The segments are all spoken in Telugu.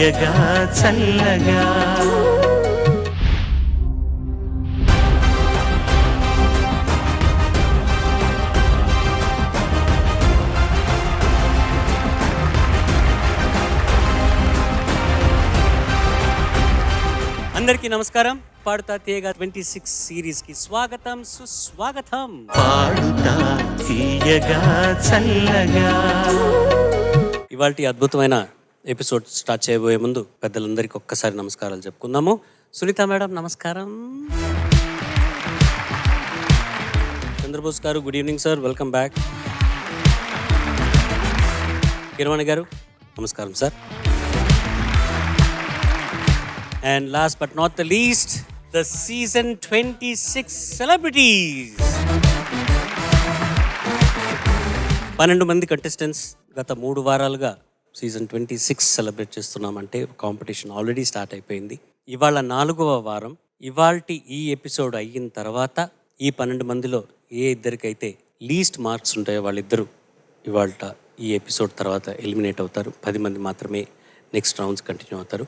తీయగా చల్లగా. అందరికీ నమస్కారం. పాడుతా తీయగా 26 సిరీస్ కి స్వాగతం, సుస్వాగతం. పాడుతా తీయగా చల్లగా. ఇవాల్టి అద్భుతమైన ఎపిసోడ్ స్టార్ట్ చేయబోయే ముందు పెద్దలందరికీ ఒక్కసారి నమస్కారాలు చెప్పుకుందాము. సునీత మేడం నమస్కారం. చంద్రబోస్ గారు good evening sir, welcome back. Keeravani గారు నమస్కారం sir. And last but not the least, the season 26 celebrities. 12 మంది కంటెస్టెంట్స్ గత 3 వారాలుగా సీజన్ 26 సెలబ్రేట్ చేస్తున్నామంటే కాంపిటీషన్ ఆల్రెడీ స్టార్ట్ అయిపోయింది. ఇవాళ 4వ వారం. ఇవాల్టి ఈ ఎపిసోడ్ అయిన తర్వాత ఈ 12 మందిలో ఏ ఇద్దరికైతే లీస్ట్ మార్క్స్ ఉంటాయో వాళ్ళిద్దరూ ఇవాళ ఈ ఎపిసోడ్ తర్వాత ఎలిమినేట్ అవుతారు. 10 మంది మాత్రమే నెక్స్ట్ రౌండ్స్ కంటిన్యూ అవుతారు.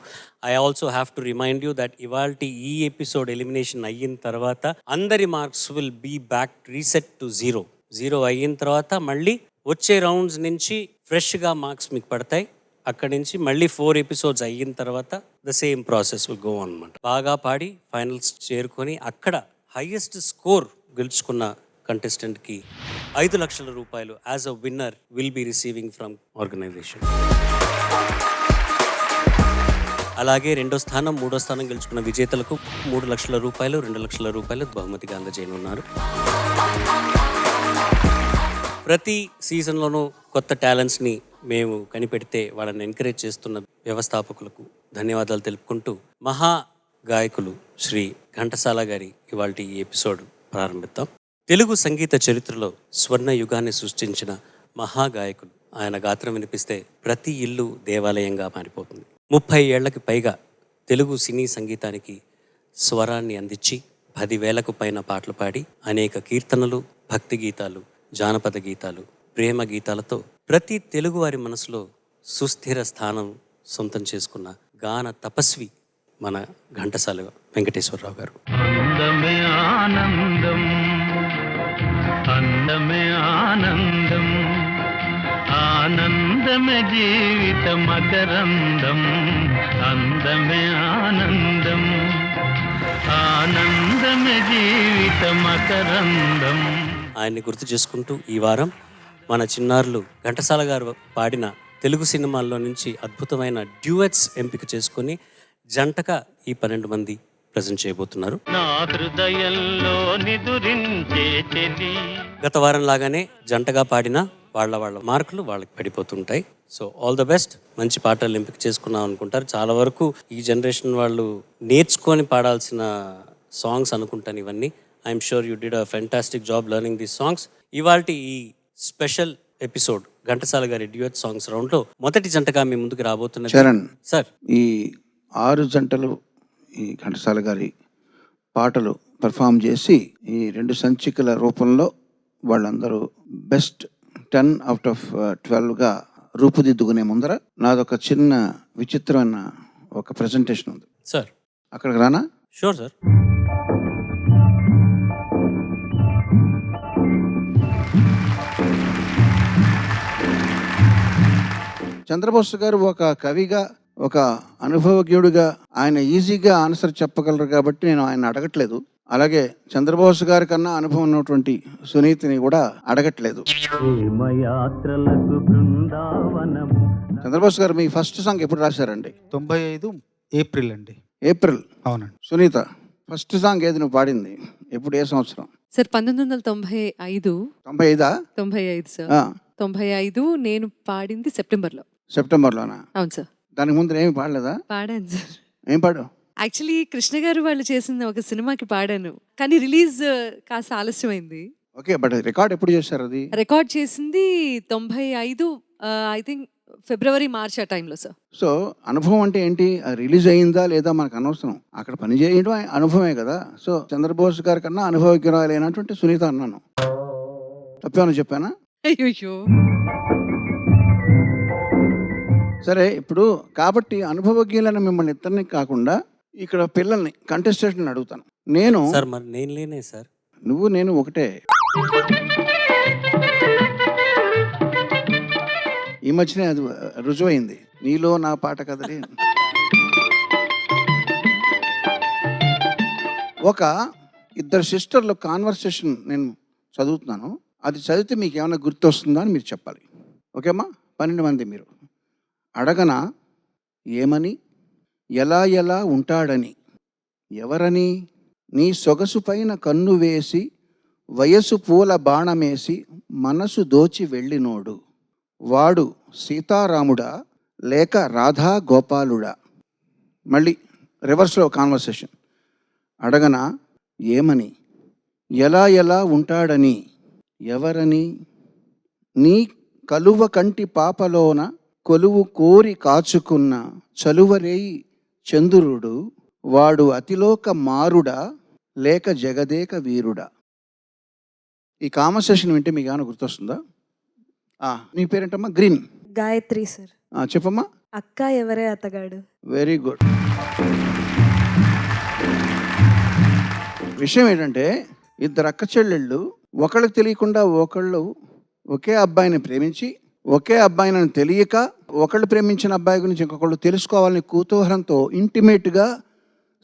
I also have to remind you that ఇవాల్టి ఈ ఎపిసోడ్ ఎలిమినేషన్ అయిన తర్వాత అందరి marks will be back reset to 0 అయిన తర్వాత మళ్ళీ వచ్చే రౌండ్స్ నుంచి ఫ్రెష్గా మార్క్స్ మీకు పడతాయి. అక్కడి నుంచి మళ్ళీ 4 ఎపిసోడ్స్ అయిన తర్వాత the same process will go అనమాట. బాగా పాడి ఫైనల్స్ చేరుకొని అక్కడ హైయెస్ట్ స్కోర్ గెలుచుకున్న కంటెస్టెంట్కి 5 లక్షల రూపాయలు as a winner will be receiving from organisation. అలాగే 2వ స్థానం 3వ స్థానం గెలుచుకున్న విజేతలకు 3 లక్షల రూపాయలు 2 లక్షల రూపాయలు బహుమతిగా అందజేయనున్నారు. ప్రతి సీజన్లోనూ కొత్త టాలెంట్స్ని మేము కనిపెడితే వాళ్ళని ఎంకరేజ్ చేస్తున్న వ్యవస్థాపకులకు ధన్యవాదాలు తెలుపుకుంటూ మహా గాయకులు శ్రీ ఘంటసాల గారి ఇవాల్టి ఈ ఎపిసోడ్ ప్రారంభిద్దాం. తెలుగు సంగీత చరిత్రలో స్వర్ణ యుగాన్ని సృష్టించిన మహాగాయకులు. ఆయన గాత్రం వినిపిస్తే ప్రతి ఇల్లు దేవాలయంగా మారిపోతుంది. 30 ఏళ్లకి పైగా తెలుగు సినీ సంగీతానికి స్వరాన్ని అందించి 10,000కు పైన పాటలు పాడి అనేక కీర్తనలు, భక్తి గీతాలు, జానపద గీతాలు, ప్రేమ గీతాలతో ప్రతి తెలుగువారి మనసులో సుస్థిర స్థానం సొంతం చేసుకున్న గాన తపస్వి మన ఘంటసాల వెంకటేశ్వరరావు గారు. అందమే ఆనందం, అందమే ఆనందం, ఆనందమే జీవిత మకరందం, అందమే ఆనందం, ఆనందమే జీవిత మకరందం. ఆయన్ని గుర్తు చేసుకుంటూ ఈ వారం మన చిన్నారులు ఘంటసాల గారు పాడిన తెలుగు సినిమాల్లో నుంచి అద్భుతమైన డ్యూయెట్స్ ఎంపిక చేసుకొని జంటగా ఈ 12 మంది ప్రజెంట్ చేయబోతున్నారు. నా హృదయంలో నిదురించే చెలి. గత వారం లాగానే జంటగా పాడిన వాళ్ళ మార్కులు వాళ్ళకి పడిపోతుంటాయి. So all the best. మంచి పాటలు ఎంపిక చేసుకున్నాం అనుకుంటారు. చాలా వరకు ఈ జనరేషన్ వాళ్ళు నేర్చుకొని పాడాల్సిన సాంగ్స్ అనుకుంటాను ఇవన్నీ. I'm sure you did a fantastic job learning these songs. ఇవాల్టి ఈ స్పెషల్ ఎపిసోడ్ ఘంటసాల గారి డ్యూయట్ సాంగ్స్ రౌండ్లో మొదటి జంటగా మీ ముందుకు రాబోతున్నది చరణ్ సార్. ఈ 6 జంటలు ఈ ఘంటసాల గారి పాటలు పెర్ఫామ్ చేసి ఈ 2 సంచికల రూపంలో వాళ్ళందరూ బెస్ట్ 10 out of 12గా రూపుదిద్దుకునే ముందర నాదొక చిన్న విచిత్రమైన ఒక ప్రెజెంటేషన్ ఉంది సార్. అక్కడికి రానా? Sure sir. చంద్రబోస్ గారు ఒక కవిగా, ఒక అనుభవజ్ఞుడిగా ఆయన ఈజీగా ఆన్సర్ చెప్పగలరు కాబట్టి నేను ఆయన అడగట్లేదు. అలాగే చంద్రబోస్ గారి కన్నా అనుభవం ఉన్నటువంటి సునీతిని కూడా అడగట్లేదు. చంద్రబోస్ గారు మీ ఫస్ట్ సాంగ్ ఎప్పుడు రాశారండి? 95 ఏప్రిల్ అండి. ఏప్రిల్. అవునండి. సునీత ఫస్ట్ సాంగ్ ఏది నువ్వు పాడింది? ఎప్పుడు, ఏ సంవత్సరం? సార్ 1995. 95 సార్. 95 నేను పాడింది సెప్టెంబర్లోనా? అవును సార్. దానికి ముందు ఏమి పాడలేదా? పాడాను సార్. ఏం పాడావు? యాక్చువల్లీ కృష్ణ గారు వాళ్ళు చేసిన ఒక సినిమాకి పాడాను, కానీ రిలీజ్ కాస్త ఆలస్యమైంది. ఓకే, బట్ రికార్డ్ ఎప్పుడు చేశారు? అది రికార్డ్ చేసింది 95 ఐ థింక్ ఫిబ్రవరి మార్చ్ ఆ టైంలో సార్. సో అనుభవం అంటే ఏంటి? రిలీజ్ అయ్యిందా లేదా మనకు అనవసరం, అక్కడ పని చేయడం అనుభవమే కదా. సో చంద్రబోస్ గారి కన్నా అనుభవజ్ఞురాలైనటువంటి సునీత అన్నాను. తప్పేమని చెప్పానా? అయ్యో. సరే, ఇప్పుడు కాబట్టి అనుభవజ్ఞులైన మిమ్మల్ని ఇద్దరిని కాకుండా ఇక్కడ పిల్లల్ని కంటెస్టెంట్ని అడుగుతాను. నేను సార్ మరి నేను లేనే సార్. నువ్వు నేను ఒకటే. ఈ మధ్యనే అది రుజువైంది. నీలో నా పాట కదలి. ఒక ఇద్దరు సిస్టర్లు కాన్వర్సేషన్ నేను చదువుతున్నాను. అది చదివితే మీకు ఏమైనా గుర్తొస్తుందా అని మీరు చెప్పాలి. ఓకేమ్మా? 12 మంది మీరు. అడగనా ఏమని, ఎలా ఎలా ఉంటాడని, ఎవరని, నీ సొగసు పైన కన్ను వేసి వయసు పూల బాణమేసి మనసు దోచి వెళ్ళినోడు వాడు సీతారాముడా లేక రాధా గోపాలుడా. మళ్ళీ రివర్స్లో కాన్వర్సేషన్. అడగనా ఏమని, ఎలా ఎలా ఉంటాడని, ఎవరని, నీ కలువ కంటి పాపలోన కొలువు కోరి కాచుకున్న చలువరేయి చంద్రుడు వాడు అతిలోక మారుడా లేక జగదేక వీరుడా. ఈ కాన్వర్సేషన్ వింటే మీకు ఏమైనా గుర్తొస్తుందా? నీ పేరేంటమ్మా? గ్రీన్. గాయత్రి సార్. చెప్పమ్మా. అక్క ఎవరే అతగాడు. Very good. విషయం ఏంటంటే ఇద్దరు అక్క చెల్లెళ్ళు ఒకళ్ళకి తెలియకుండా ఒకళ్ళు ఒకే అబ్బాయిని ప్రేమించి ఒకే అబ్బాయిని తెలియక ఒకళ్ళు ప్రేమించిన అబ్బాయి గురించి ఇంకొకళ్ళు తెలుసుకోవాలని కుతూహలంతో ఇంటిమేట్గా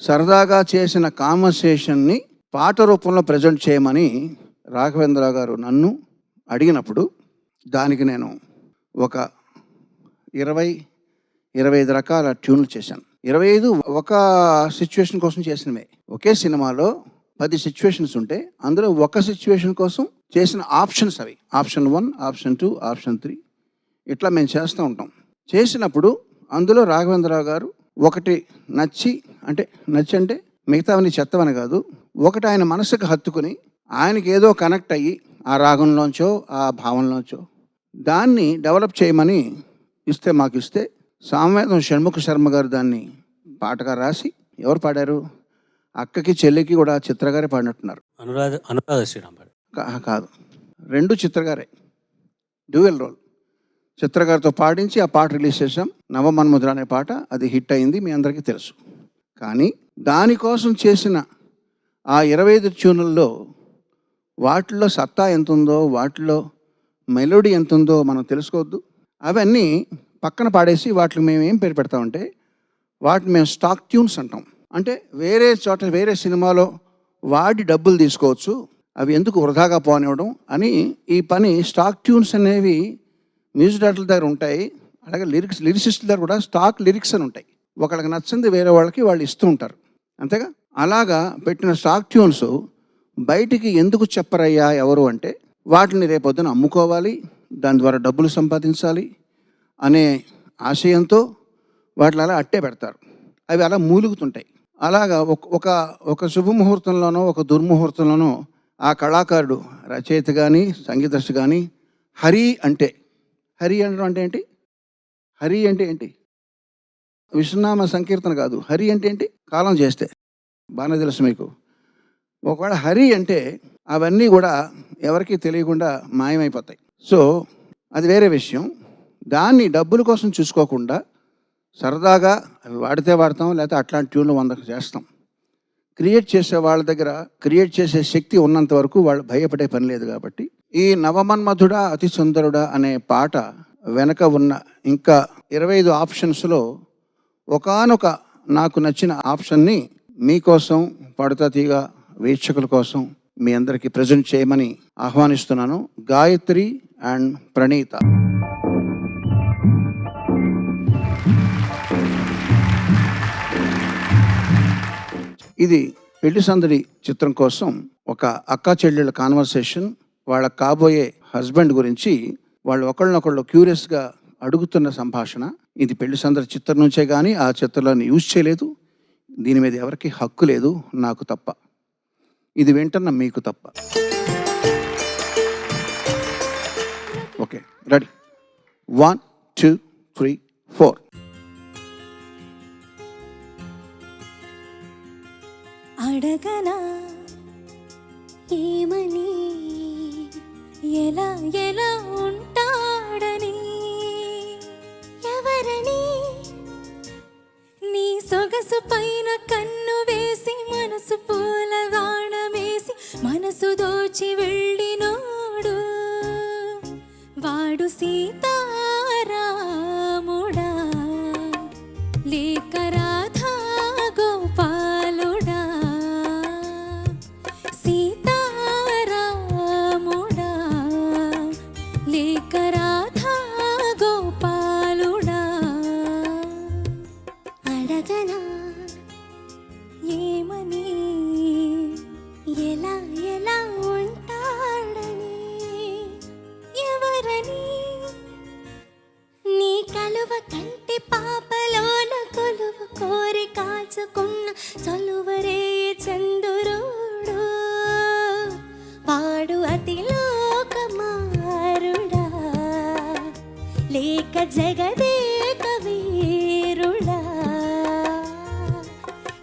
సరదాగా చేసిన కాన్వర్సేషన్ని పాట రూపంలో ప్రజెంట్ చేయమని రాఘవేంద్ర గారు నన్ను అడిగినప్పుడు దానికి నేను ఒక 20-25 రకాల ట్యూన్లు చేశాను. 25 ఒక సిచ్యువేషన్ కోసం చేసినవే. ఒకే సినిమాలో 10 సిచ్యువేషన్స్ ఉంటే అందులో ఒక సిచ్యువేషన్ కోసం చేసిన ఆప్షన్స్ అవి. ఆప్షన్ 1, ఆప్షన్ 2, ఆప్షన్ 3 ఇట్లా మేము చేస్తూ ఉంటాం. చేసినప్పుడు అందులో రాఘవేంద్రరావు గారు ఒకటి నచ్చి అంటే మిగతావన్నీ చెత్తవని కాదు, ఒకటి ఆయన మనసుకు హత్తుకుని ఆయనకి ఏదో కనెక్ట్ అయ్యి ఆ రాగంలోంచో ఆ భావంలోంచో దాన్ని డెవలప్ చేయమని మాకు ఇస్తే సామవేదం షణ్ముఖ శర్మ గారు దాన్ని పాటగా రాసి ఎవరు పాడారు? అక్కకి చెల్లికి కూడా చిత్రగారే పాడినట్టున్నారు. అనురాధ శ్రీరామ్ కాదు, 2 చిత్రగారే, డ్యూయల్ రోల్. చిత్రగారితో పాడించి ఆ పాట రిలీజ్ చేసాం. నవమన్మధుర అనే పాట, అది హిట్ అయింది, మీ అందరికీ తెలుసు. కానీ దానికోసం చేసిన ఆ 25 ట్యూనుల్లో వాటిల్లో సత్తా ఎంత ఉందో, వాటిలో మెలోడీ ఎంత ఉందో మనం తెలుసుకోవద్దు. అవన్నీ పక్కన పాడేసి వాటికి మేము ఏం పేరు పెడతామంటే వాటిని మేము స్టాక్ ట్యూన్స్ అంటాం. అంటే వేరే చోట వేరే సినిమాలో వాడి డబ్బులు తీసుకోవచ్చు, అవి ఎందుకు వృధాగా పోనివ్వడం అని ఈ పని స్టాక్ ట్యూన్స్ అనేవి మ్యూజిక్ డైరెక్టర్ల దగ్గర ఉంటాయి. అలాగే లిరిసిస్టుల దగ్గర కూడా స్టాక్ లిరిక్స్ అని ఉంటాయి. ఒకళ్ళకి నచ్చింది వేరే వాళ్ళకి వాళ్ళు ఇస్తూ ఉంటారు, అంతేగా. అలాగా పెట్టిన స్టాక్ ట్యూన్స్ బయటికి ఎందుకు చెప్పరయ్యా ఎవరు అంటే వాటిని రేపొద్దున అమ్ముకోవాలి, దాని ద్వారా డబ్బులు సంపాదించాలి అనే ఆశయంతో వాటిని అలా అట్టే పెడతారు. అవి అలా మూలుగుతుంటాయి. అలాగా ఒక శుభముహూర్తంలోనో ఒక దుర్ముహూర్తంలోనో ఆ కళాకారుడు, రచయిత కానీ సంగీతర్షి కానీ హరి అనడం అంటే ఏంటి? హరి అంటే ఏంటి? విష్ణునామ సంకీర్తన కాదు. హరి అంటే ఏంటి? కాలం చేస్తే బాగానే తెలుసు మీకు. ఒకవేళ హరి అంటే అవన్నీ కూడా ఎవరికీ తెలియకుండా మాయమైపోతాయి. సో అది వేరే విషయం. దాన్ని డబ్బుల కోసం చూసుకోకుండా సరదాగా అవి వాడితే వాడతాం, లేకపోతే అట్లాంటి ట్యూన్లు 100 చేస్తాం. క్రియేట్ చేసే వాళ్ళ దగ్గర క్రియేట్ చేసే శక్తి ఉన్నంత వరకు వాళ్ళు భయపడే పని లేదు. కాబట్టి ఈ నవమన్మధుడా అతి సుందరుడా అనే పాట వెనక ఉన్న ఇంకా 25 ఆప్షన్స్లో ఒకానొక నాకు నచ్చిన ఆప్షన్ని మీకోసం పాడుతా తీగ వీక్షకుల కోసం మీ అందరికీ ప్రజెంట్ చేయమని ఆహ్వానిస్తున్నాను. గాయత్రి అండ్ ప్రణీత. ఇది పెళ్లి సందడి చిత్రం కోసం ఒక అక్కా చెల్లెళ్ళ కాన్వర్సేషన్. వాళ్ళ కాబోయే హస్బెండ్ గురించి వాళ్ళు ఒకళ్ళనొకళ్ళు క్యూరియస్గా అడుగుతున్న సంభాషణ. ఇది పెళ్లి సందడి చిత్రం నుంచే కానీ ఆ చిత్రంలోని యూజ్ చేయలేదు. దీని మీద ఎవరికి హక్కు లేదు, నాకు తప్ప. ఇది వింటున్న మీకు తప్ప. Okay, ready? 1, 2, 3, 4. అడగనా ఏమని, ఎలా ఎలా ఉంటాడని, ఎవరని సొగసు పైన కన్ను వేసి మనసు పూల గాణమేసి మనసు దోచి వెళ్ళినోడు వాడు సీతారాముడా లేక రాధా గోపాలుడా సీతారాముడా లేక రాధా గోపాలుడా అడగనా ఏమని ఎలా ఎలా ఉంటాడని ఎవరని నీ కలువ కంటి పాపలోన కొలువు కోరి కాచుకున్న చలువరే చంద్రుడు వాడు అతిలోకమారుడా లేక జగదేక వీరుడా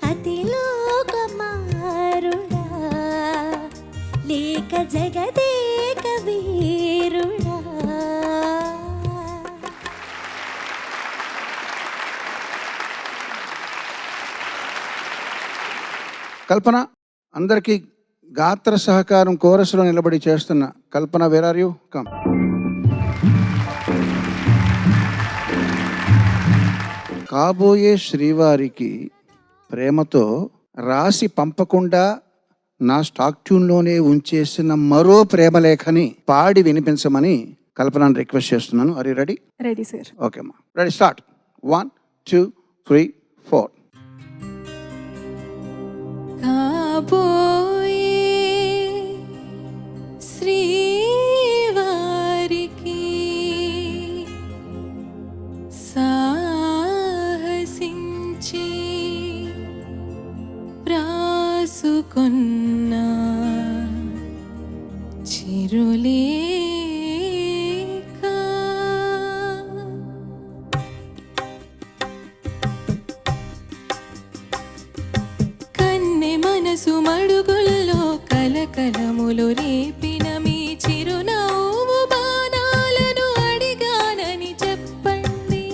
అతిలోకమారుడా లేక జగదేక వీరుడా. కల్పన, అందరికీ గాత్ర సహకారం కోరస్లో నిలబడి చేస్తున్న కల్పన, వేర్ ఆర్ యూ? కమ్. కాబోయే శ్రీవారికి ప్రేమతో రాసి పంపకుండా నా స్టాక్ ట్యూన్లోనే ఉంచేసిన మరో ప్రేమలేఖని పాడి వినిపించమని కల్పనను రిక్వెస్ట్ చేస్తున్నాను. Are you ready? Ready sir. Okay అమ్మా, రెడీ, స్టార్ట్. 1 2 3 4. కాబోయే శ్రీవారికి సాహసించి వ్రాసుకున్న చిరులేఖ కన్నె మనసు మడుగుల్లో కలకలములు రేపిన మీ చిరునవ్వు బాణాలను అడిగానని చెప్పండి.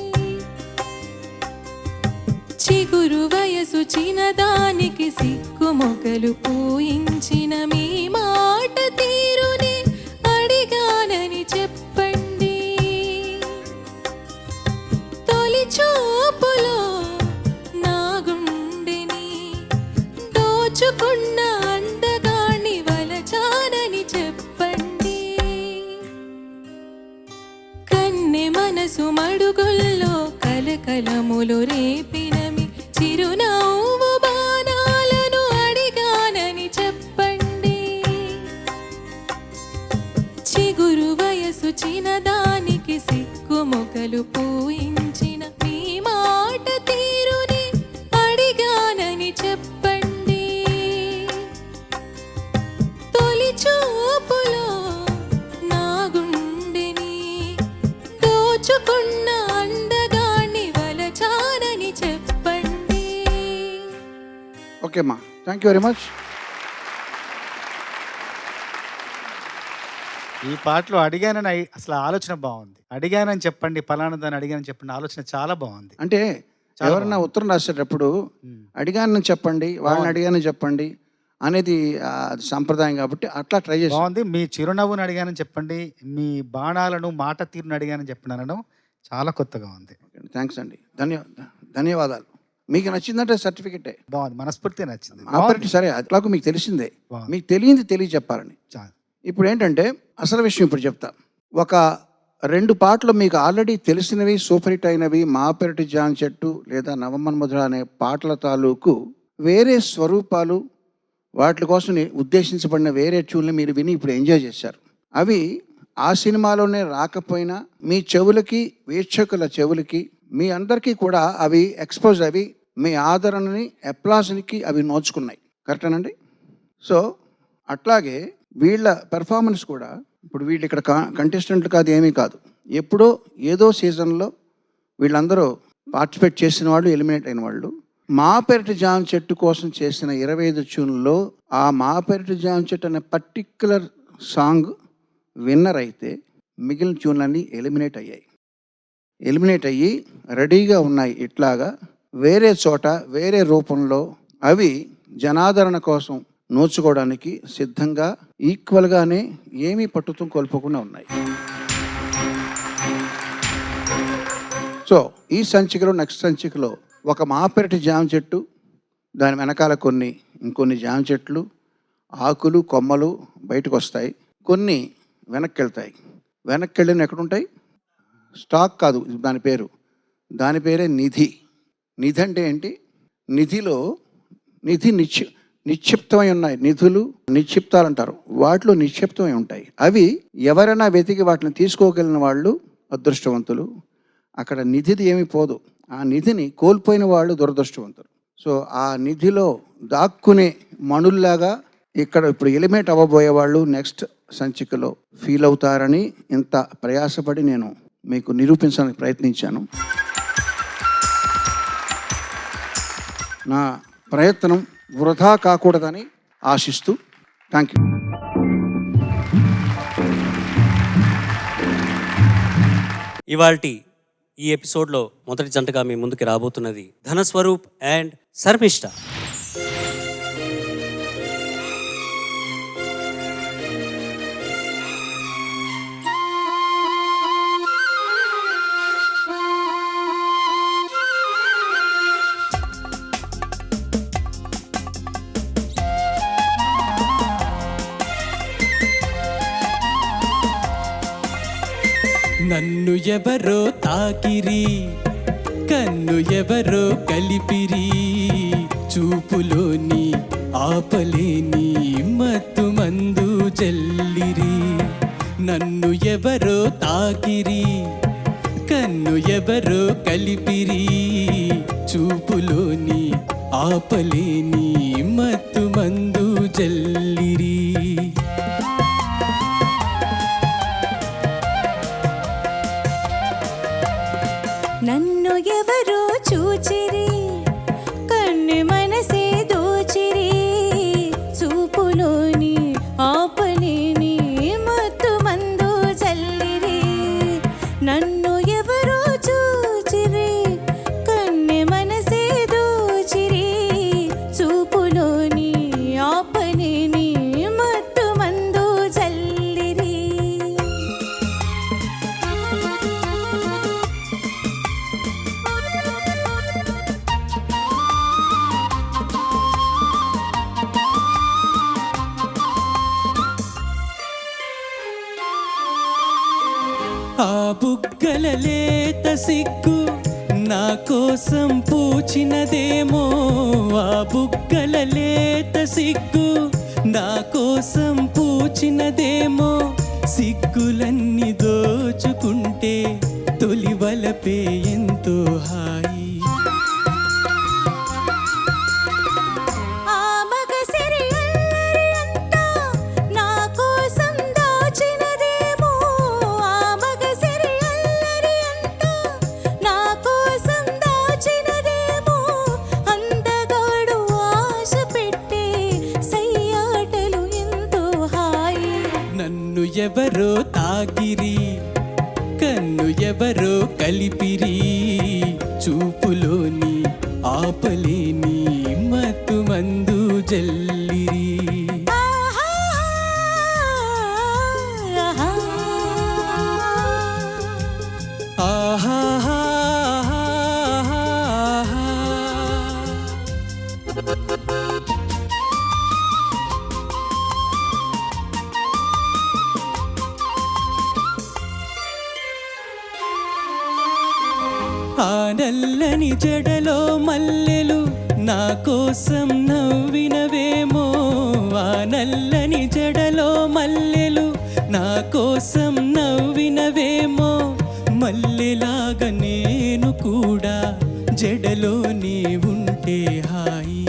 చిగురు వయసు చిన్నదానికి సిగ్గు మొగలు పూయించిన మీ మాట తీరుని అడిగానని చెప్పండి. తొలి చూపులో నా గుండెని దోచుకున్న అందగాన్ని వలచానని చెప్పండి. కన్నె మనసు మడుగుల్లో కలకలములు రేపిన మీ చిరునవ్వు బాణాలను అడిగానని చెప్పండి. చిగురు వయసు చిన్నదానికి సిగ్గు మొగలు పూయించిన మీ మాట తీరుని అడిగానని చెప్పండి. తొలి చూపులో నా గుండెని దోచుకున్న అందగాన్ని వలచానని చెప్పండి. ఓకే అమ్మా, థ్యాంక్ యూ వెరీ మచ్. ఈ పాటలో అడిగానని అసలు ఆలోచన బాగుంది. అడిగానని చెప్పండి, పలానా దాన్ని అడిగానని చెప్పండి, ఆలోచన చాలా బాగుంది. అంటే ఎవరన్నా ఉత్తరం రాసేటప్పుడు అడిగానని చెప్పండి, వాళ్ళని అడిగానని చెప్పండి అనేది సంప్రదాయం కాబట్టి అట్లా ట్రై చేసి బాగుంది. మీ చిరునవ్వుని అడిగానని చెప్పండి, మీ బాణాలను మాట తీరుని అడిగానని చెప్పండి అనడం చాలా కొత్తగా ఉంది. థ్యాంక్స్ అండి, ధన్యవాదాలు. మీకు నచ్చిందంటే సర్టిఫికెటే బాగుంది, మనస్ఫూర్తిగా నచ్చింది. ఆపరేట్ సరే, అట్లాగూ మీకు తెలిసిందే, బాగుంది. మీకు తెలియంది తెలియచెప్పాలని. చాలు. ఇప్పుడు ఏంటంటే అసలు విషయం ఇప్పుడు చెప్తా. ఒక 2 పాటలు మీకు ఆల్రెడీ తెలిసినవి, సూపర్ హిట్ అయినవి, మా పెరటి జాన్ చెట్టు లేదా నవమన్మధుర అనే పాటల తాలూకు వేరే స్వరూపాలు, వాటి కోసం ఉద్దేశించబడిన వేరే ట్యూన్లు మీరు విని ఇప్పుడు ఎంజాయ్ చేశారు. అవి ఆ సినిమాలోనే రాకపోయినా మీ చెవులకి, వీక్షకుల చెవులకి, మీ అందరికీ కూడా అవి ఎక్స్పోజ్ అవి మీ ఆదరణని, అప్లాజ్కి అవి నోచుకున్నాయి. కరెక్టేనండి? సో అట్లాగే వీళ్ళ పెర్ఫార్మెన్స్ కూడా, ఇప్పుడు వీళ్ళు ఇక్కడ కంటెస్టెంట్లు కాదు, ఏమీ కాదు, ఎప్పుడో ఏదో సీజన్లో వీళ్ళందరూ పార్టిసిపేట్ చేసిన వాళ్ళు, ఎలిమినేట్ అయిన వాళ్ళు. మా పెరటి జామ చెట్టు కోసం చేసిన 25 ట్యూన్లో ఆ మా పెరటి జామ చెట్టు అనే పర్టిక్యులర్ సాంగ్ విన్నర్ అయితే మిగిలిన ట్యూన్లన్నీ ఎలిమినేట్ అయ్యాయి. ఎలిమినేట్ అయ్యి రెడీగా ఉన్నాయి ఇట్లాగా వేరే చోట వేరే రూపంలో అవి జనాదరణ కోసం నోచుకోవడానికి సిద్ధంగా ఈక్వల్గానే ఏమీ పట్టుతం కోల్పోకుండా ఉన్నాయి. సో ఈ సంచికలో నెక్స్ట్ సంచికలో ఒక మాపెరటి జామ చెట్టు, దాని వెనకాల ఇంకొన్ని జామ చెట్లు, ఆకులు కొమ్మలు బయటకు వస్తాయి. కొన్ని వెనక్కి వెళ్తాయి. వెనక్కి వెళ్ళిన ఎక్కడుంటాయి? స్టాక్ కాదు దాని పేరే నిధి. నిధి అంటే ఏంటి? నిధి నిక్షిప్తమై ఉన్నాయి. నిధులు నిక్షిప్తాలు అంటారు. వాటిలో నిక్షిప్తమై ఉంటాయి. అవి ఎవరైనా వెతికి వాటిని తీసుకోగలిగిన వాళ్ళు అదృష్టవంతులు. అక్కడ నిధిది ఏమీ పోదు. ఆ నిధిని కోల్పోయిన వాళ్ళు దురదృష్టవంతులు. సో ఆ నిధిలో దాక్కునే మణుల్లాగా ఇప్పుడు ఎలిమేట్ అవ్వబోయే వాళ్ళు నెక్స్ట్ సంచికలో ఫీల్ అవుతారని ఇంత ప్రయాసపడి నేను మీకు నిరూపించడానికి ప్రయత్నించాను. నా ప్రయత్నం వృధా కాకూడదని ఆశిస్తూ థ్యాంక్ యూ. ఇవాల్టి ఈ ఎపిసోడ్లో మొదటి జంటగా మీ ముందుకి రాబోతున్నది ధనస్వరూప్ అండ్ శర్మిష్ఠ. నన్ను ఎవరో తాకిరి, కన్ను ఎవరో కలిపిరి, చూపులోని ఆపలేని మత్తు మందు జల్లిరి. నన్ను ఎవరో తాకిరి, కన్ను ఎవరో కలిపిరి, చూపులోని ఆపలేని మత్తు మందు జల్లిరి. నన్ను ఎవరో చూచిరి, కన్ను మనసే దోచిరి, చూపులోని ఆపలేని మత్తు మందు జల్లిరి. నన్ను ఎవరో చూచిరి, కన్ను మనసే దోచిరి, చూపులోని ఆపలేని మత్తు మందు జల్లిరి. ఆ బుగ్గల లేత సిగ్గు నా కోసం పూచినదేమో, ఆ బుగ్గల లేత సిగ్గు నా కోసం పూచినదేమో. సిగ్గులన్నీ దోచుకుంటే తొలి వలపే ఎంతో హాయి. ఎవరో తాకిరి, కన్ను ఎవరో కలిపిరి, చూపులోని ఆపలేని మత్తు మందు జల్లిరి. ఆ నల్లని జడలో మల్లెలు నా కోసం నవ్వినవేమో, ఆ నల్లని జడలో మల్లెలు నా కోసం నవ్వినవేమో. మల్లెలాగా నేను కూడా జడలోనే ఉంటే హాయి.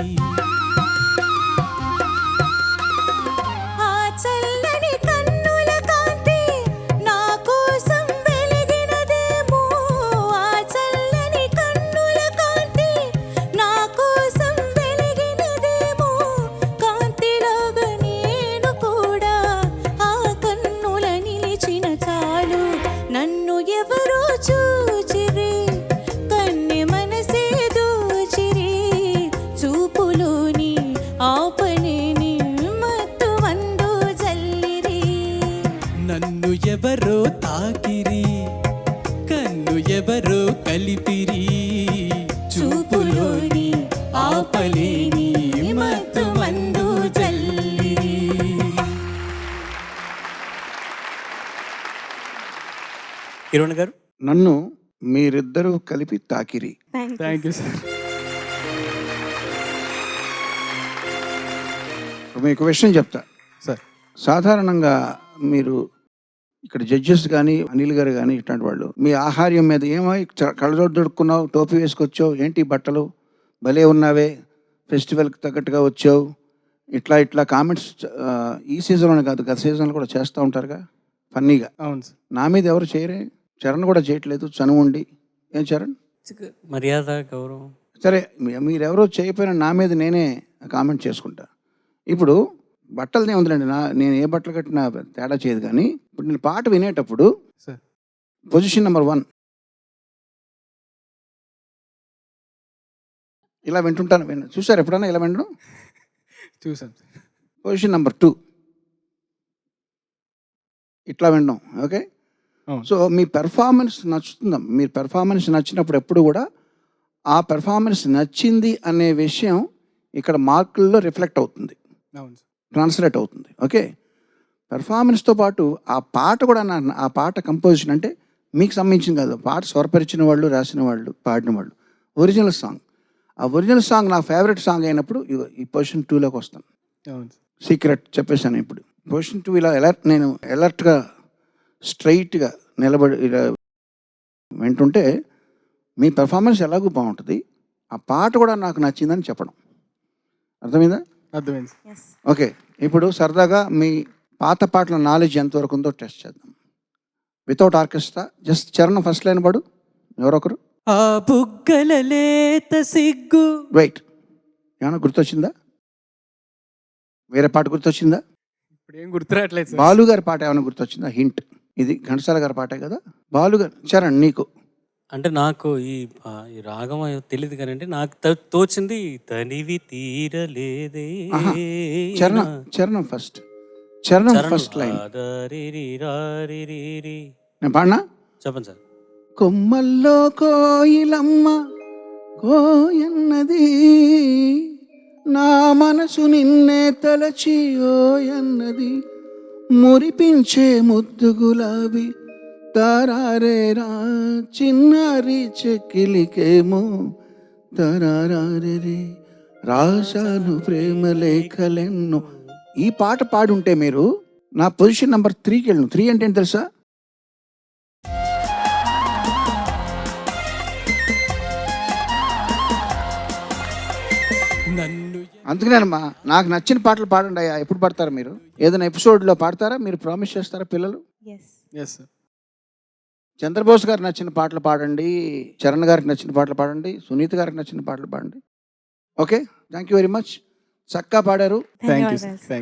కిరణ్ గారు నన్ను మీరిద్దరూ కలిపి తాకిరి. Thank you sir. మీకు విషయం చెప్తా సార్. సాధారణంగా మీరు ఇక్కడ జడ్జెస్ కానీ అనిల్ గారు కానీ ఇట్లాంటి వాళ్ళు మీ ఆహార్యం మీద ఏమై కళ్ళజోడు దొడుక్కున్నావు, టోపీ వేసుకొచ్చావు, ఏంటి బట్టలు భలే ఉన్నావే, ఫెస్టివల్కి తగ్గట్టుగా వచ్చావు, ఇట్లా కామెంట్స్ ఈ సీజన్లోనే కాదు గత సీజన్లో కూడా చేస్తూ ఉంటారుగా ఫన్నీగా. అవును సార్. నా మీద ఎవరు చేయరే, చరణ్ కూడా చేయట్లేదు, చనువుండి. ఏం చరణ్? మర్యాద గౌరవం. సరే మీరెవరో చేయకపోయినా నా మీద నేనే కామెంట్ చేసుకుంటా. ఇప్పుడు బట్టలనే ఉందిలేండి, నేను ఏ బట్టలు కట్టినా తేడా చేయదు. కానీ ఇప్పుడు నేను పాట వినేటప్పుడు సార్ పొజిషన్ నెంబర్ 1 ఇలా వింటుంటాను. చూసారు ఎప్పుడన్నా ఇలా వినడం? చూసాను. పొజిషన్ నెంబర్ 2 ఇట్లా వినడం. ఓకే. సో మీ పెర్ఫార్మెన్స్ నచ్చుతుందా? మీరు పెర్ఫార్మెన్స్ నచ్చినప్పుడు ఎప్పుడు కూడా ఆ పెర్ఫార్మెన్స్ నచ్చింది అనే విషయం ఇక్కడ మార్కుల్లో రిఫ్లెక్ట్ అవుతుంది, ట్రాన్స్లేట్ అవుతుంది. ఓకే. పెర్ఫార్మెన్స్తో పాటు ఆ పాట కూడా ఆ పాట కంపోజిషన్ అంటే మీకు సంబంధించింది కాదు, పాట స్వరపరిచిన వాళ్ళు, రాసిన వాళ్ళు, పాడిన వాళ్ళు, ఒరిజినల్ సాంగ్. ఆ ఒరిజినల్ సాంగ్ నా ఫేవరెట్ సాంగ్ అయినప్పుడు ఈ పొజిషన్ 2లోకి వస్తాను. సీక్రెట్ చెప్పేశాను. ఇప్పుడు పొజిషన్ 2 ఇలా నేను అలర్ట్గా స్ట్రైట్గా నిలబడి ఇలా వింటుంటే మీ పెర్ఫార్మెన్స్ ఎలాగూ బాగుంటుంది, ఆ పాట కూడా నాకు నచ్చిందని చెప్పడం. అర్థమైందా? అర్థమైంది. ఓకే. ఇప్పుడు సరదాగా మీ పాత పాటల నాలెడ్జ్ ఎంతవరకు ఉందో టెస్ట్ చేద్దాం. వితౌట్ ఆర్కెస్ట్రా, జస్ట్ చరణం ఫస్ట్ లైన్ పాడు ఎవరొకరు. ఆ బుగ్గల లేత సిగ్గు. వెయిట్, ఏమైనా గుర్తొచ్చిందా? వేరే పాట గుర్తొచ్చిందా? ఇప్పుడు ఏం గుర్తురాట్లేదు. బాలు గారి పాట ఏమైనా గుర్తొచ్చిందా? హింట్, ఇది ఘంటసాల గారి పాటే కదా. బాలు గారు. చరణ్ నీకు అంటే నాకు ఈ రాగం తెలియదు కానీ అంటే నాకు తోచింది తనివి తీరలేదే. చరణం ఫస్ట్, చరణం ఫస్ట్ లైన్ నేను పాడినా? చెప్పండి సార్. కొమ్మల్లో కోయిలమ్మ కోయన్నది, నా మనసు నిన్నే తలచి ఓయన్నది, మురిపించే ముద్దు గులాబీ తారారేరా, చిన్నారి చెక్కిలికేమో తరారే, రాశాను ప్రేమ లేఖలెన్నో. ఈ పాట పాడుంటే మీరు నా పొజిషన్ నెంబర్ 3కి వెళ్ళను. 3 అంటే ఏంటి తెలుసా? అందుకనేనమ్మా నాకు నచ్చిన పాటలు పాడండి అయ్యా. ఎప్పుడు పాడతారా మీరు? ఏదైనా ఎపిసోడ్లో పాడతారా? మీరు ప్రామిస్ చేస్తారా పిల్లలు? చంద్రబోస్ గారికి నచ్చిన పాటలు పాడండి, చరణ్ గారికి నచ్చిన పాటలు పాడండి, సునీత గారికి నచ్చిన పాటలు పాడండి. Okay. Thank you very much. చక్కగా పాడారు.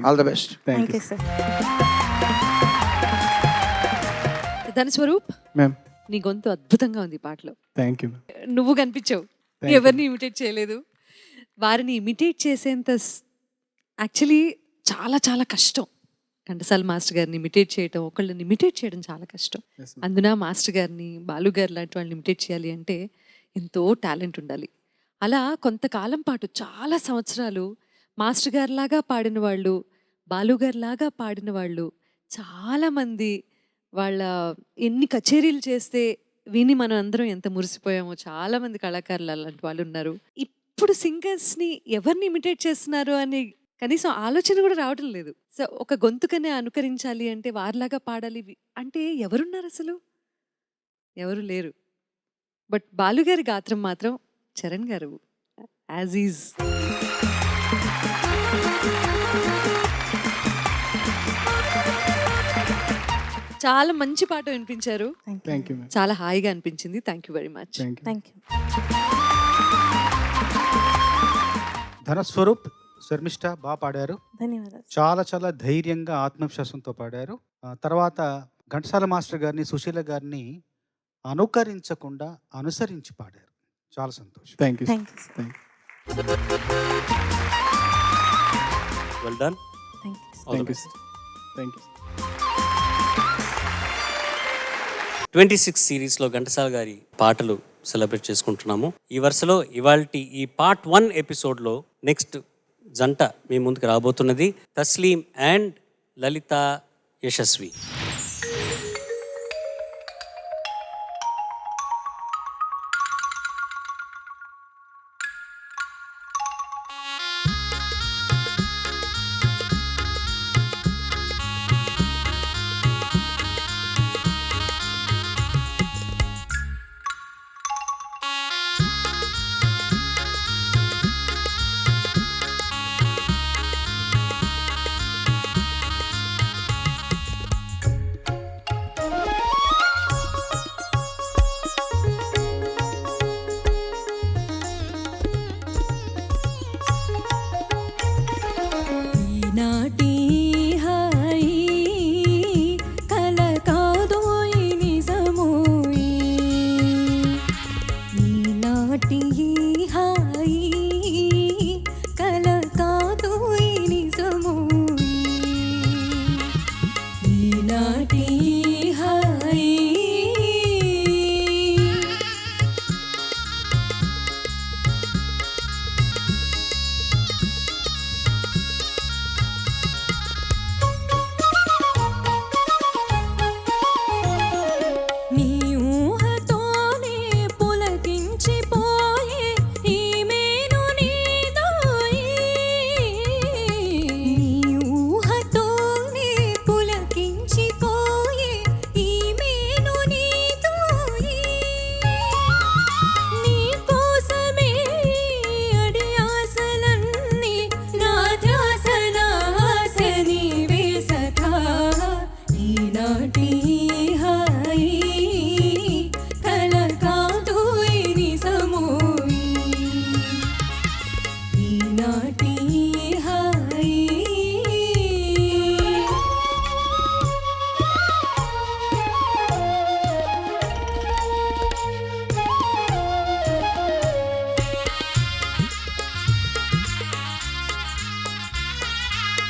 All the best. ధనస్వరూప్, నీ గొంతు అద్భుతంగా ఉంది ఈ పాటలో. Thank you. నువ్వు కనిపించావు, ఎవరిని ఇమిటేట్ చేయలేదు. వారిని ఇమిటేట్ చేసేంత యాక్చువల్లీ చాలా చాలా కష్టం. ఘంటసాల మాస్టర్ గారిని ఇమిటేట్ చేయడం, ఒకళ్ళని ఇమిటేట్ చేయడం చాలా కష్టం. అందున మాస్టర్ గారిని, బాలు గారు లాంటి వాళ్ళని ఇమిటేట్ చేయాలి అంటే ఎంతో టాలెంట్ ఉండాలి. అలా కొంతకాలం పాటు చాలా సంవత్సరాలు మాస్టర్ గారిలాగా పాడిన వాళ్ళు, బాలు గారిలాగా పాడిన వాళ్ళు చాలామంది వాళ్ళ ఎన్ని కచేరీలు చేస్తే విని మనం అందరం ఎంత మురిసిపోయామో. చాలామంది కళాకారులు అలాంటి వాళ్ళు ఉన్నారు. ఇప్పుడు సింగర్స్ని ఎవరిని ఇమిటేట్ చేస్తున్నారు అని కనీసం ఆలోచన కూడా రావడం లేదు. సో ఒక గొంతుకనే అనుకరించాలి అంటే వారిలాగా పాడాలి అంటే ఎవరున్నారు? అసలు ఎవరు లేరు. బట్ బాలుగారి గాత్రం మాత్రం చరణ్ గారు యాజ్ ఈజ్. చాలా మంచి పాట వినిపించారు. చాలా హాయిగా అనిపించింది. Thank you very much. Dhanaswaroop, Sharmishtha బాగా పాడారు. ధన్యవాదాలు. చాలా చాలా ధైర్యంగా ఆత్మవిశ్వాసంతో పాడారు. తర్వాత ఘంటసాల మాస్టర్ గారిని, సుశీల గారిని అనుకరించకుండా అనుసరించి పాడారు. చాలా సంతోషం. Thank you. Well done. Thank you. 26 సిరీస్లో ఘంటసాల గారి పాటలు సెలబ్రేట్ చేసుకుంటున్నాము. ఈ వరుసలో ఇవాల్టి ఈ పార్ట్ 1 ఎపిసోడ్లో నెక్స్ట్ జంట మీ ముందుకు రాబోతున్నది తస్లీం అండ్ లలిత యశస్వి.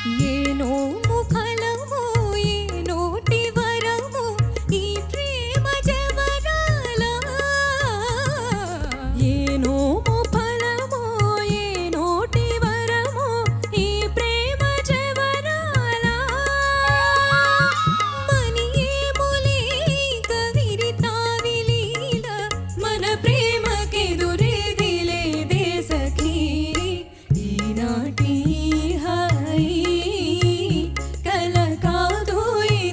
ఏ నోము ఫలము ఏ నోటి వరము ఈ ప్రేమ జవరాల ఏ నోము ఫలము ఏ నోటి వరము ఈ ప్రేమ జవరాల మని ఏములే కవిరితావిలీల మన ప్రేమకెదురేది లేదే సఖీ ఈనాటి హాయి కల కాదు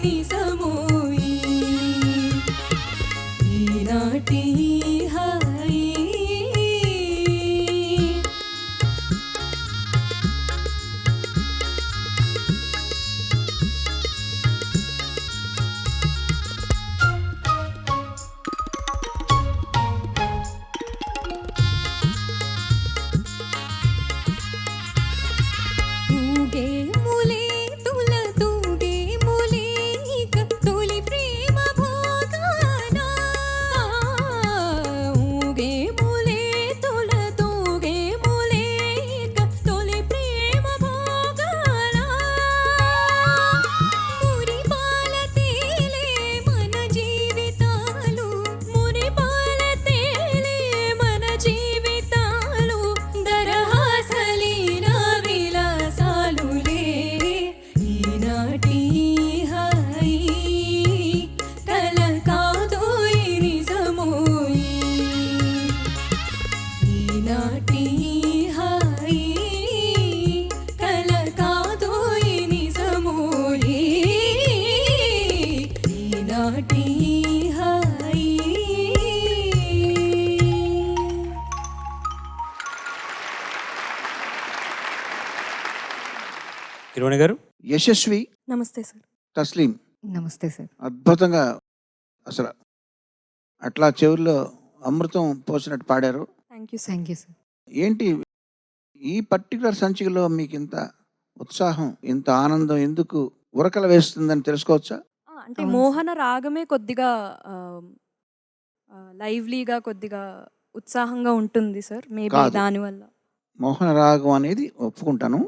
నిజమోయి ఈనాటి హాయి తూగే ములే తుల తూగే ములే ఇక తొలి ప్రేమ భోగానా ఊగే ములే తుల తూగే ములే ఇక తొలి ప్రేమ భోగానా మురిపాల తేలే మన జీవితాలు మురిపాల తేలే మన జీవితాలు దరహాసలీన విలాసాలులే ఈనాటి హాయి కల కాదు నిజమోయి ఈనాటి హాయి కల కాదు నిజమోయి ఈనాటి హాయి కిరణ్ గారు యశస్వి, నమస్తే సార్. తస్లీం నమస్తే సార్. అద్భుతంగా అసలు అట్లా చెవుల్లో అమృతం పోసినట్టు పాడారు. Thank you sir. ఏంటి ఈ పర్టికులర్ సంచికలో మీకు ఇంత ఉత్సాహం, ఇంత ఆనందం ఎందుకు ఉరకల వేస్తుందని తెలుసుకోవచ్చా? అంటే మోహన రాగమే కొద్దిగా లైవ్లీగా కొద్దిగా ఉత్సాహంగా ఉంటుంది సార్. మేబీ కాదు. దానివల్ల. మోహన రాగం అనేది ఒప్పుకుంటాను.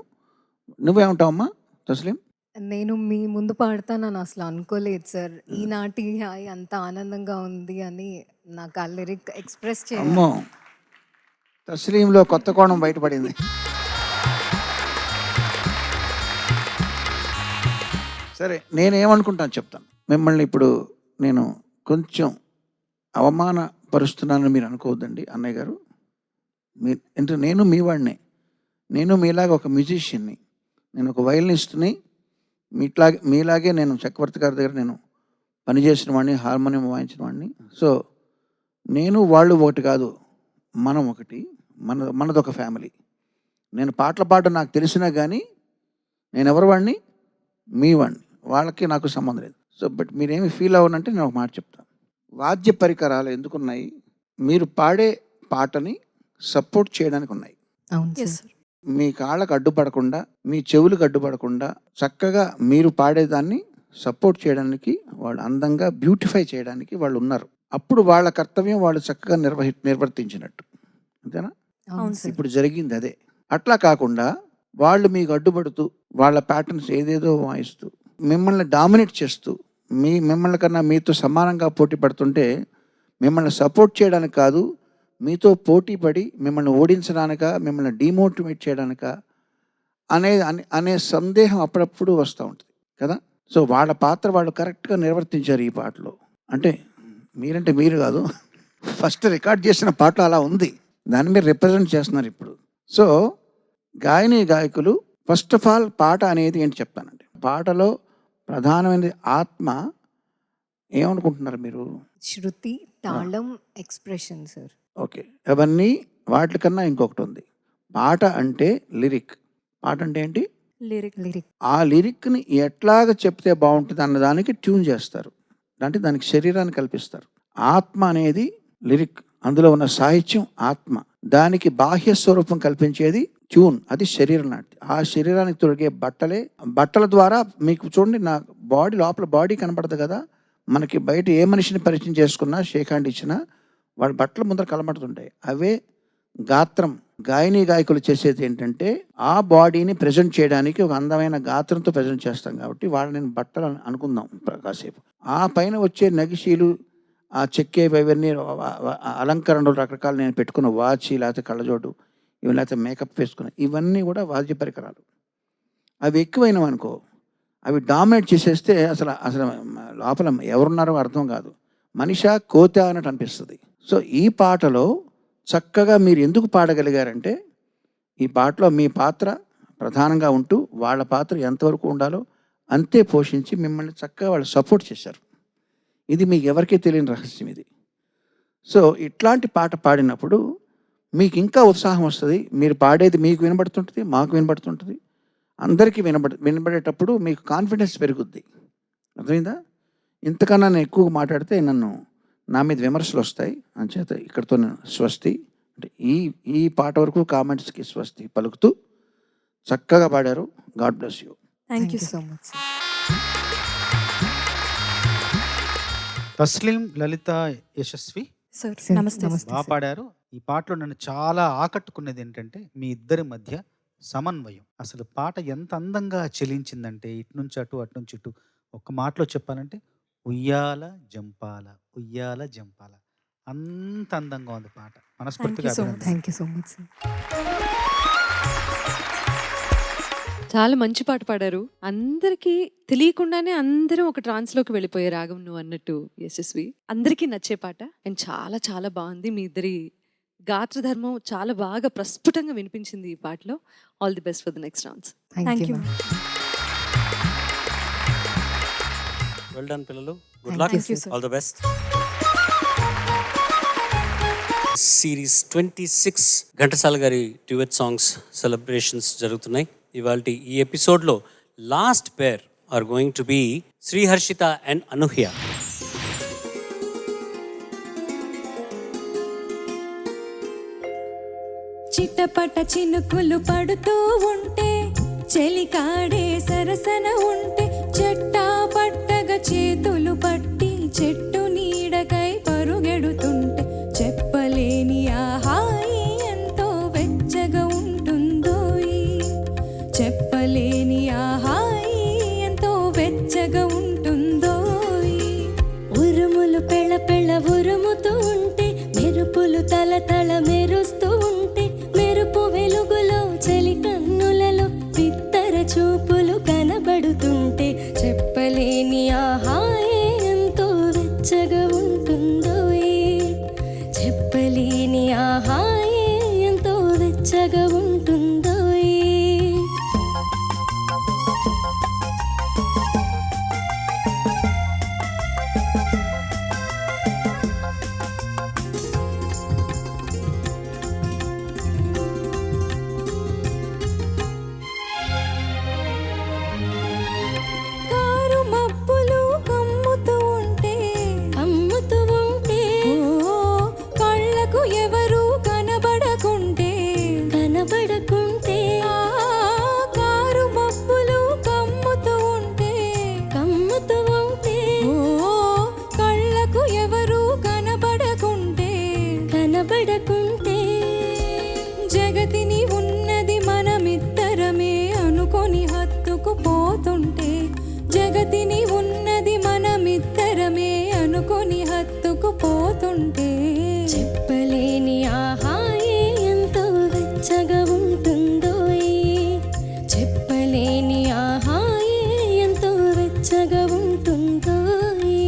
నువ్వేమంటావమ్మా తస్లీం? నేను మీ ముందు పాడతానని అసలు అనుకోలేదు సార్. ఈనాటి హాయి అంత ఆనందంగా ఉంది అని నాకు ఆ లిరిక్ ఎక్స్ప్రెస్ చేయాలి. అమ్మో, తస్లీంలో కొత్త కోణం బయటపడింది. సరే, నేనేమనుకుంటాను చెప్తాను. మిమ్మల్ని ఇప్పుడు నేను కొంచెం అవమానపరుస్తున్నానని మీరు అనుకోవద్దండి అన్నయ్య గారు. అంటే నేను మీ వాడినే, నేను మీలాగా ఒక మ్యూజిషియన్ని, నేను ఒక వయలినిస్ట్ని. మీలాగే నేను చక్రవర్తి గారి దగ్గర నేను పనిచేసిన వాడిని, హార్మోనియం వాయించిన వాడిని. సో నేను వాళ్ళు ఒకటి కాదు, మనం ఒకటి, మనదొక ఫ్యామిలీ. నేను పాటలు పాడడం నాకు తెలిసినా కానీ నేను ఎవరి వాడిని? మీ వాడిని. వాళ్ళకి నాకు సంబంధం లేదు. సో బట్ మీరేమి ఫీల్ అవ్వనంటే నేను ఒక మాట చెప్తాను. వాద్య పరికరాలు ఎందుకున్నాయి? మీరు పాడే పాటని సపోర్ట్ చేయడానికి ఉన్నాయి. అవును సార్. మీ కాళ్ళకు అడ్డుపడకుండా, మీ చెవులకు అడ్డుపడకుండా చక్కగా మీరు పాడేదాన్ని సపోర్ట్ చేయడానికి, వాళ్ళు అందంగా బ్యూటిఫై చేయడానికి వాళ్ళు ఉన్నారు. అప్పుడు వాళ్ళ కర్తవ్యం వాళ్ళు చక్కగా నిర్వర్తించినట్టు. అంతేనా? అవును సార్. ఇప్పుడు జరిగింది అదే. అట్లా కాకుండా వాళ్ళు మీకు అడ్డుపడుతూ వాళ్ళ ప్యాటర్న్స్ ఏదేదో వాయిస్తూ మిమ్మల్ని డామినేట్ చేస్తూ మిమ్మల్ని కన్నా మీతో సమానంగా పోటీ పడుతుంటే మిమ్మల్ని సపోర్ట్ చేయడానికి కాదు, మీతో పోటీ పడి మిమ్మల్ని ఓడించడానిక, మిమ్మల్ని డిమోటివేట్ చేయడానిక అనే సందేహం అప్పుడప్పుడు వస్తూ ఉంటుంది కదా. సో వాళ్ళ పాత్ర వాళ్ళు కరెక్ట్గా నిర్వర్తించారు ఈ పాటలో. అంటే మీరంటే మీరు కాదు, ఫస్ట్ రికార్డ్ చేసిన పాటలో అలా ఉంది, దాన్ని మీరు రిప్రజెంట్ చేస్తున్నారు ఇప్పుడు. సో గాయని గాయకులు ఫస్ట్ ఆఫ్ ఆల్ పాట అనేది ఏంటి చెప్తానండి. పాటలో ప్రధానమైనది ఆత్మ. ఏమనుకుంటున్నారు మీరు? శృతి, తాళం, ఎక్స్ప్రెషన్ సార్. ఓకే, అవన్నీ వాటికన్నా ఇంకొకటి ఉంది. పాట అంటే లిరిక్. పాట అంటే ఏంటి? లిరిక్. ఆ లిరిక్ని ఎట్లాగ చెప్తే బాగుంటుంది అన్నదానికి ట్యూన్ చేస్తారు, అంటే దానికి శరీరాన్ని కల్పిస్తారు. ఆత్మ అనేది లిరిక్, అందులో ఉన్న సాహిత్యం ఆత్మ. దానికి బాహ్య స్వరూపం కల్పించేది ట్యూన్, అది శరీరం లాంటిది. ఆ శరీరానికి తొడిగే బట్టల ద్వారా మీకు చూడండి, నా బాడీ లోపల బాడీ కనపడదు కదా. మనకి బయట ఏ మనిషిని పరిచయం చేసుకున్నా, షేక్ హ్యాండ్ ఇచ్చినా వాళ్ళ బట్టల ముందర కనబడుతుంటాయి. అవే గాత్రం గాయని గాయకులు చేసేది ఏంటంటే ఆ బాడీని ప్రజెంట్ చేయడానికి ఒక అందమైన గాత్రంతో ప్రజెంట్ చేస్తాం కాబట్టి వాళ్ళని బట్టలు అనుకుందాం కాసేపు. ఆ పైన వచ్చే నగిశీలు, ఆ చెక్కేవి అవన్నీ అలంకరణలు రకరకాలు, నేను పెట్టుకున్న వాచ్, లేకపోతే కళ్ళజోడు, ఇవి లేకపోతే మేకప్ వేసుకున్న ఇవన్నీ కూడా వాద్య పరికరాలు. అవి ఎక్కువైనవి అనుకో, అవి డామినేట్ చేసేస్తే అసలు అసలు లోపల ఎవరున్నారో అర్థం కాదు, మనిషా కోత అన్నట్టు అనిపిస్తుంది. సో ఈ పాటలో చక్కగా మీరు ఎందుకు పాడగలిగారంటే ఈ పాటలో మీ పాత్ర ప్రధానంగా ఉంటూ వాళ్ళ పాత్ర ఎంతవరకు ఉండాలో అంతే పోషించి మిమ్మల్ని చక్కగా వాళ్ళు సపోర్ట్ చేశారు. ఇది మీకు ఎవరికీ తెలియని రహస్యం ఇది. సో ఇట్లాంటి పాట పాడినప్పుడు మీకు ఇంకా ఉత్సాహం వస్తుంది. మీరు పాడేది మీకు వినబడుతుంటుంది, మాకు వినబడుతుంటుంది, అందరికీ వినబడేటప్పుడు మీకు కాన్ఫిడెన్స్ పెరుగుద్ది. అర్థమైందా? ఇంతకన్నా నేను ఎక్కువ మాట్లాడితే నా మీద విమర్శలు వస్తాయి. అంచేత ఇక్కడితో నేను స్వస్తి అంటే ఈ పాట వరకు కామెంట్స్కి స్వస్తి పలుకుతూ చక్కగా పాడారు. God bless you. Thank you so much. Tasleem, Lalitha, Yashasvi sir. Sir, నమస్తే. నమస్తే. బాగా పాడారు. ఈ పాటలో నన్ను చాలా ఆకట్టుకునేది ఏంటంటే మీ ఇద్దరి మధ్య సమన్వయం. అసలు పాట ఎంత అందంగా చెలించిందంటే ఇటు నుంచి అటు, అటు నుంచి ఇటు. ఒక్క మాటలో చెప్పాలంటే ఉయ్యాల జంపాల, ఉయ్యాల జంపాల, అంత అందంగా ఉంది పాట. మనస్ఫూర్తిగా Thank you so much. అభినందనలు. Thank you so much sir. చాలా మంచి పాట పాడారు. అందరికీ తెలియకుండానే అందరం ఒక ట్రాన్స్లోకి వెళ్ళిపోయే రాగం నువ్వు అన్నట్టు యశస్వి. అందరికీ నచ్చే పాట అండ్ చాలా చాలా బాగుంది. మీ ఇద్దరి గాత్రధర్మం చాలా బాగా ప్రస్ఫుటంగా వినిపించింది ఈ పాటలో. All the best for the next rounds. Thank Thank you you. Well done పిల్లలు. Good Thank luck. you, sir. All the best. Series 26 Ghantasala గారి డ్యూయట్ సాంగ్స్ సెలబ్రేషన్స్ జరుగుతున్నాయి. ఇవాళ ఈ ఎపిసోడ్లో last pair are going to be Sriharshitha and Anuhya. చిట్టపట చినుకులు పడుతూ ఉంటే, చెలికాడే సరసన ఉంటే, చెట్టా పట్టగా చేతులు పట్టి చెట్టు నీడకై పరుగెడుతుంటే, చెప్పలేని ఆ హాయి ఎంతో వెచ్చగా ఉంటుందోయ్, చెప్పలేని ఆ హాయి ఎంతో వెచ్చగా ఉంటుందోయ్. ఉరుములు పెళ్ళ పెళ్ళ ఉరుముతూ ఉంటే, మెరుపులు తల తల మెరుస్తూ ఉంటే, మెరుపు వెలుగులో చలి కన్నులలో పిత్తర చూపులు కనబడుతుంటే, చెప్పలేని ఆ హాయి ఎంతో వెచ్చగా ఉంటుందోయ్, చెప్పలేని ఆ హాయి ఎంతో వెచ్చగా ఉంటుందోయ్. కారు మబ్బులు కమ్ముతూ ఉంటే, కమ్ముతూ ఉంటే, ఓ కళ్ళకు ఎవరు కనబడకుంటే, కనబడకుంటే, ఆ కారు మబ్బులు కమ్ముతూ ఉంటే, కమ్ముతూ ఉంటే, ఓ కళ్ళకు ఎవరు కనబడకుంటే, కనబడకుంటే, జగతిని ఉన్నది మనమిద్దరమే అనుకొని హత్తుకుపోతుంటే, జగతిని ఉన్నది మనమిద్దరమే అనుకొని హత్తుకుపోతుంటే, చెప్పలేని ఆ హాయి ఎంతో వెచ్చగా ఉంటుందోయ్, చెప్పలేని ఆ హాయి ఎంతో వెచ్చగా ఉంటుందోయ్.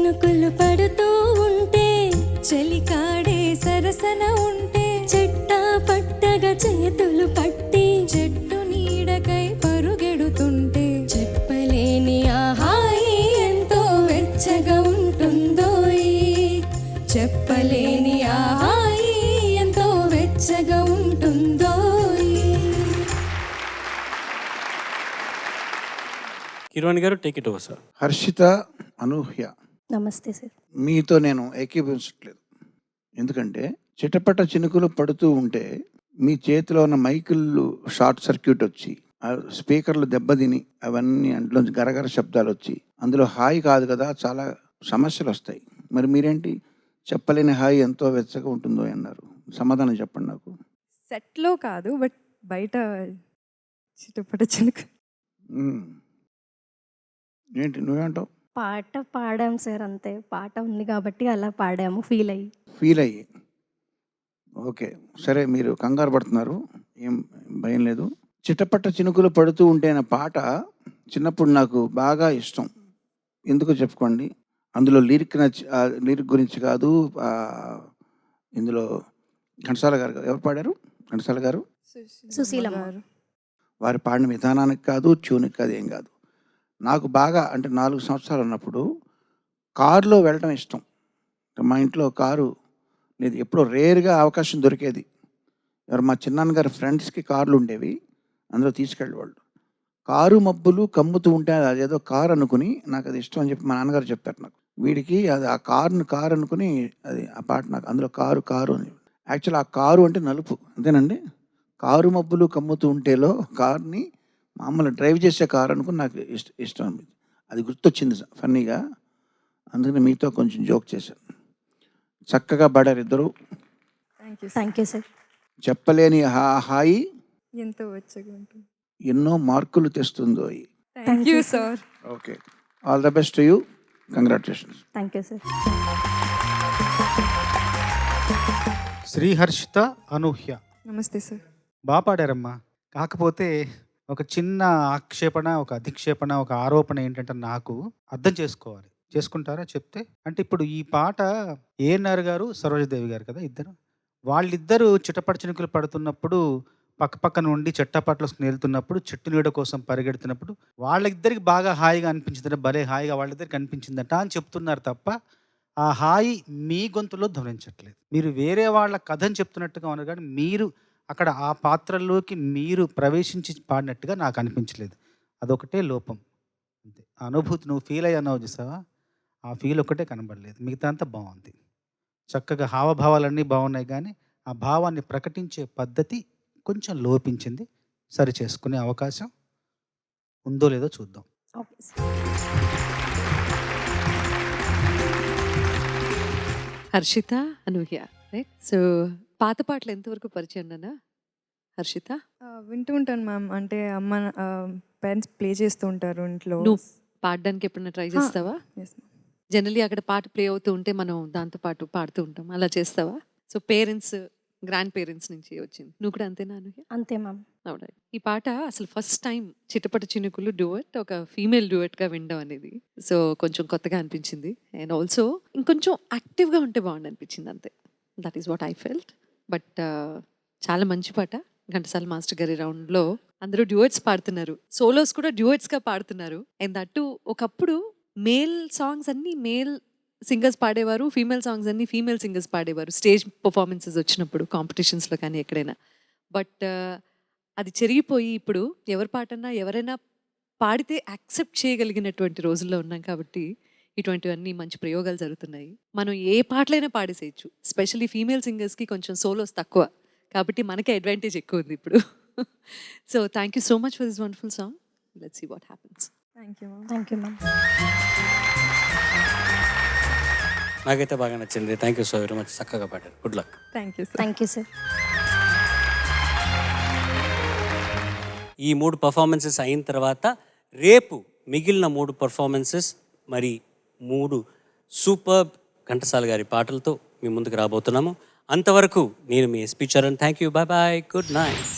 చినుకులు పడుతూ ఉంటే చలికాడే సరసన ఉంటే చెట్టా పట్టగా చేతులు పట్టి చెట్టు నీడకై పరుగెడుతుంటే చెప్పలేని ఆ హాయి ఎంతో వెచ్చగా ఉంటుందోయ్ చెప్పలేని ఆ హాయి ఎంతో వెచ్చగా ఉంటుందోయ్. కిరణ్ గారు take it over sir. Harshitha, Anuhya, నమస్తే సార్. మీతో నేను ఏకీభవించట్లేదు. ఎందుకంటే చిటపట చినుకులు పడుతూ ఉంటే మీ చేతిలో ఉన్న మైకులు షార్ట్ సర్క్యూట్ వచ్చి ఆ స్పీకర్లు దెబ్బతిని అవన్నీ అందులోంచి గరగర శబ్దాలు వచ్చి అందులో హాయి కాదు కదా, చాలా సమస్యలు వస్తాయి. మరి మీరేంటి చెప్పలేని హాయి ఎంతో వెచ్చగా ఉంటుందో అన్నారు. సమాధానం చెప్పండి నాకు. సెట్లో కాదు, బట్ బయట చిటపట చినుకు. ఏంటి నువ్వేంటావు? పాట పాడాం సార్, అంతే. పాట ఉంది కాబట్టి అలా పాడాము, ఫీల్ అయ్యి. ఓకే, సరే, మీరు కంగారు పడుతున్నారు, ఏం భయం లేదు. చిటపట చినుకులు పడుతూ ఉంటే అనే పాట చిన్నప్పుడు నాకు బాగా ఇష్టం. ఎందుకో చెప్పుకోండి. అందులో లిరిక్ లిరిక్ గురించి కాదు, ఇందులో ఘంటసాల గారు ఎవరు పాడారు? ఘంటసాల గారు, సుశీలమ్మ గారు. వారి పాడిన విధానానికి కాదు, ట్యూన్కి కాదు, ఏం కాదు. నాకు బాగా అంటే 4 సంవత్సరాలు ఉన్నప్పుడు కారులో వెళ్ళడం ఇష్టం. మా ఇంట్లో కారు లేదు, ఎప్పుడో రేర్గా అవకాశం దొరికేది. మా చిన్నాన్నగారి ఫ్రెండ్స్కి కార్లు ఉండేవి, అందులో తీసుకెళ్ళేవాళ్ళు. కారు మబ్బులు కమ్ముతూ ఉంటే అదేదో కారు అనుకుని నాకు అది ఇష్టం అని చెప్పి మా నాన్నగారు చెప్పారు నాకు. వీడికి అది ఆ కారు అనుకుని అది ఆ పాట నాకు అందులో కారు అని. యాక్చువల్ ఆ కారు అంటే నలుపు, అంతేనండి. కారు మబ్బులు కమ్ముతూ ఉంటేలో కార్ని మామూలు డ్రైవ్ చేసే కారు అనుకుని నాకు ఇష్టం. అది గుర్తొచ్చింది ఫన్నీగా, అందుకని మీతో కొంచెం జోక్ చేశాను. చక్కగా పాడారు ఇద్దరు. Thank you sir. చెప్పలేని హాయి ఎంతో వెచ్చగా ఉంటుంది. ఎన్నో మార్కులు తెస్తుందో. Thank you sir. Okay, all the best to you. Congratulations. Thank you sir. Sriharshitha, Anuhya నమస్తే సార్. బాగా పాడారమ్మా. కాకపోతే ఒక చిన్న ఆక్షేపణ, ఒక అధిక్షేపణ, ఒక ఆరోపణ ఏంటంటే నాకు అర్థం చేసుకోవాలి. చేసుకుంటారా చెప్తే? అంటే ఇప్పుడు ఈ పాట ఏఎన్ఆర్ గారు, సరోజదేవి గారు కదా ఇద్దరు. వాళ్ళిద్దరూ చిటపట చినుకులు పడుతున్నప్పుడు పక్క నుండి చెట్టపట్లు వెళ్తున్నప్పుడు చెట్టు నీడ కోసం పరిగెడుతున్నప్పుడు వాళ్ళిద్దరికి బాగా హాయిగా అనిపించిందట, భలే హాయిగా వాళ్ళిద్దరికి అనిపించిందట అని చెప్తున్నారు తప్ప ఆ హాయి మీ గొంతులో ధ్వనించట్లేదు. మీరు వేరే వాళ్ళ కథని చెప్తున్నట్టుగా ఉన్నారు కానీ మీరు అక్కడ ఆ పాత్రల్లోకి మీరు ప్రవేశించి పాడినట్టుగా నాకు అనిపించలేదు. అదొకటే లోపం అంతే. ఆ అనుభూతి నువ్వు ఫీల్ అయ్యావు చూసావా, ఆ ఫీల్ ఒకటే కనబడలేదు. మిగతా అంతా బాగుంది. చక్కగా హావభావాలన్నీ బాగున్నాయి కానీ ఆ భావాన్ని ప్రకటించే పద్ధతి కొంచెం లోపించింది. సరి చేసుకునే అవకాశం ఉందో లేదో చూద్దాం. Okay sir. Harshitha, Anuhya, right? So పాత పాటలు ఎంతవరకు పరిచయం అన్నా హర్షిత? వింటూ ఉంటాను మ్యామ్. అంటే అమ్మ పేరెంట్స్ ప్లే చేస్తూ ఉంటారు ఇంట్లో. నువ్వు పాడడానికి ఎప్పుడైనా ట్రై చేస్తావా? Yes ma'am. జనరలీ అక్కడ పాట ప్లే అవుతూ ఉంటే మనం దాంతో పాటు పాడుతూ ఉంటాం, అలా చేస్తావా? సో పేరెంట్స్, గ్రాండ్ పేరెంట్స్ నుంచి వచ్చింది. నువ్వు కూడా అంతేనా అనూహ్య? అంతే మ్యామ్. అవునా? ఈ పాట అసలు ఫస్ట్ టైం చిటపట చినుకులు డ్యూయట్, ఒక ఫీమేల్ డ్యూయట్గా వినడం అనేది సో కొంచెం కొత్తగా అనిపించింది. అండ్ ఆల్సో ఇంకొంచెం యాక్టివ్గా ఉంటే బాగుంది అనిపించింది, అంతే. That is what I felt. But చాలా మంచి పాట. ఘంటసాల మాస్టర్ గారి రౌండ్లో అందరూ డ్యూయట్స్ పాడుతున్నారు, సోలోస్ కూడా డ్యూయట్స్గా పాడుతున్నారు. అండ్ దట్టు ఒకప్పుడు మేల్ సాంగ్స్ అన్నీ మేల్ సింగర్స్ పాడేవారు, ఫీమేల్ సాంగ్స్ అన్నీ ఫీమేల్ సింగర్స్ పాడేవారు స్టేజ్ పర్ఫార్మెన్సెస్ వచ్చినప్పుడు, కాంపిటీషన్స్లో కానీ ఎక్కడైనా. బట్ అది చెరిగిపోయి ఇప్పుడు ఎవరి పాటన్నా ఎవరైనా పాడితే యాక్సెప్ట్ చేయగలిగినటువంటి రోజుల్లో ఉన్నాం కాబట్టి ఇటువంటివన్నీ మంచి ప్రయోగాలు జరుగుతున్నాయి. మనం ఏ పాటలైనా పాడేసేయచ్చు. స్పెషల్లీ ఫీమేల్ సింగర్స్కి కొంచెం సోలోస్ తక్కువ కాబట్టి మనకే అడ్వాంటేజ్ ఎక్కువ ఉంది ఇప్పుడు. So thank you so much for this wonderful song. Let's see what happens. Thank you ma'am. Thank you ma'am. నాకైతే బాగా నచ్చింది. Thank you so very much. చక్కగా పాడారు. Good luck. Thank you sir. Thank you sir. ఈ 3 పర్ఫార్మెన్సెస్ అయిన తర్వాత రేపు మిగిలిన 3 పర్ఫార్మెన్సెస్ మరి 3 సూపర్ ఘంటసాల గారి పాటలతో మీ ముందుకు రాబోతున్నాము. అంతవరకు నేను మీ SP Charan. Thank you. Bye bye. Good night.